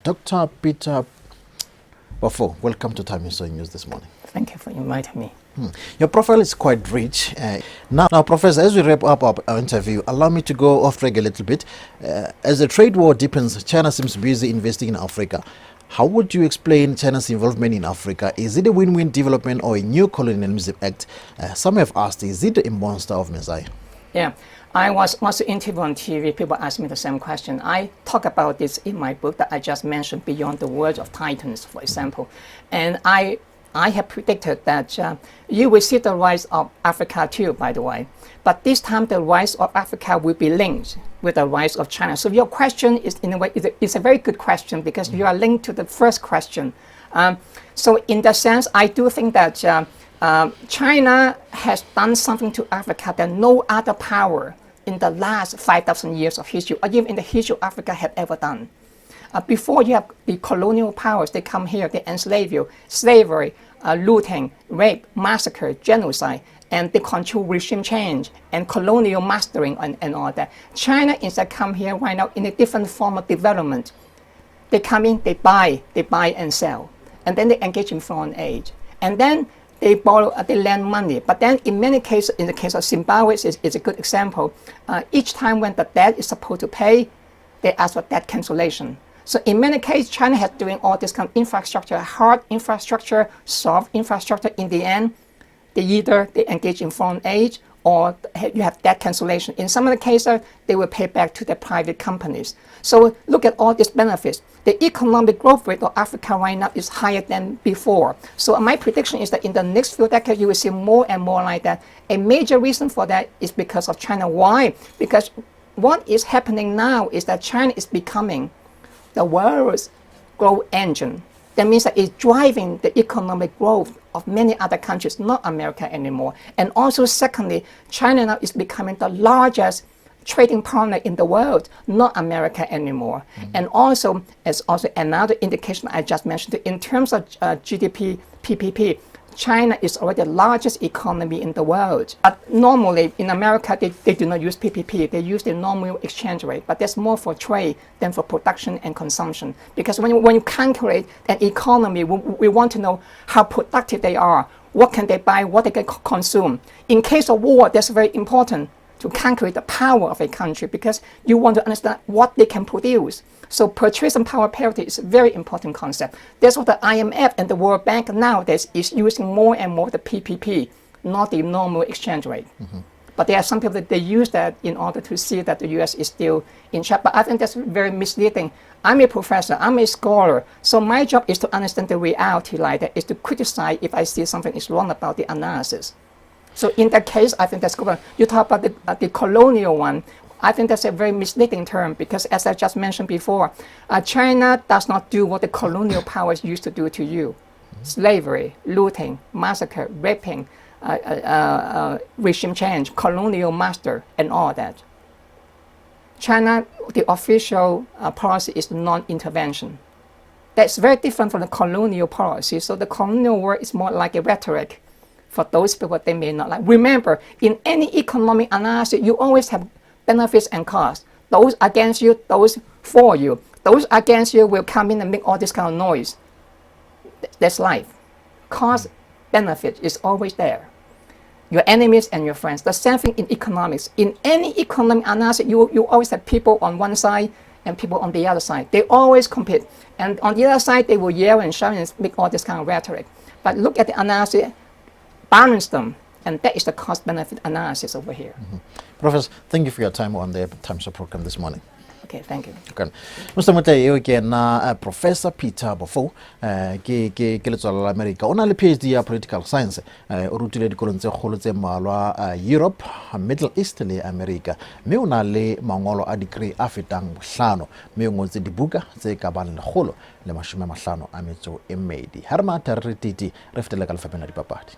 Dr. Peter Baofu, welcome to Thahameso News this morning. Thank you for inviting me. Your profile is quite rich. Now, Professor, as we wrap up our interview, allow me to go off track a little bit. As the trade war deepens, China seems busy investing in Africa. How would you explain China's involvement in Africa? Is it a win-win development or a new colonialism act? Some have asked, is it a monster of Messiah? Yeah, I was also interviewed on TV. People ask me the same question. I talk about this in my book that I just mentioned, Beyond the World of Titans, for example. And I have predicted that you will see the rise of Africa too, by the way. But this time the rise of Africa will be linked with the rise of China. So your question is, in a way, is a very good question because you are linked to the first question. So in that sense, I do think that China has done something to Africa that no other power in the last 5,000 years of history, or even in the history of Africa, have ever done. Before you have the colonial powers, they come here, they enslave you, slavery, looting, rape, massacre, genocide, and they control regime change and colonial mastering and all that. China instead come here right now in a different form of development. They come in, they buy and sell, and then they engage in foreign aid, and then they borrow, they lend money. But then in many cases, in the case of Zimbabwe, is a good example. Each time when the debt is supposed to pay, they ask for debt cancellation. So in many cases, China has doing all this kind of infrastructure, hard infrastructure, soft infrastructure. In the end, they engage in foreign aid or you have debt cancellation. In some of the cases, they will pay back to the private companies. So look at all these benefits. The economic growth rate of Africa right now is higher than before. So my prediction is that in the next few decades, you will see more and more like that. A major reason for that is because of China. Why? Because what is happening now is that China is becoming the world's growth engine. That means that it's driving the economic growth of many other countries, not America anymore. And also, secondly, China now is becoming the largest trading partner in the world, not America anymore. And also, as also another indication I just mentioned, in terms of GDP, PPP, China is already the largest economy in the world. But normally in America, they do not use PPP. They use the normal exchange rate. But that's more for trade than for production and consumption. Because when you calculate an economy, we want to know how productive they are. What can they buy? What they can consume. In case of war, that's very important to calculate the power of a country because you want to understand what they can produce. So purchasing power parity is a very important concept. That's what the IMF and the World Bank nowadays is using more and more the PPP, not the normal exchange rate. But there are some people that they use that in order to see that the US is still in charge. But I think that's very misleading. I'm a professor, I'm a scholar, so my job is to understand the reality like that, is to criticize if I see something is wrong about the analysis. So in that case, I think that's good. You talk about the colonial one. I think that's a very misleading term because, as I just mentioned before, China does not do what the colonial powers used to do to you. Slavery, looting, massacre, raping, regime change, colonial master, and all that. China, the official policy is non-intervention. That's very different from the colonial policy. So the colonial word is more like a rhetoric for those people they may not like. Remember, in any economic analysis, you always have benefits and costs. Those against you, those for you. Those against you will come in and make all this kind of noise. That's life. Cost, benefit is always there. Your enemies and your friends. The same thing in economics. In any economic analysis, you always have people on one side and people on the other side. They always compete. And on the other side, they will yell and shout and make all this kind of rhetoric. But look at the analysis, balance them, and that is the cost-benefit analysis over here. Professor, thank you for your time on the Thahameso program this morning. Okay, thank you. Okay. Mr. Mutei, again, Professor Peter Baofu, ke letswalo la America. O na le PhD ya political science. O rutile dikolong tse kgolo tse mmalwa Europe, Middle East le America. Mme o na le mangolo a degree a fetang 5. Mme o ngotse dibuka tse ka bang 150 a metso e mmedi. Ha re matha re titi re fetela ka lefapheng la dipapadi.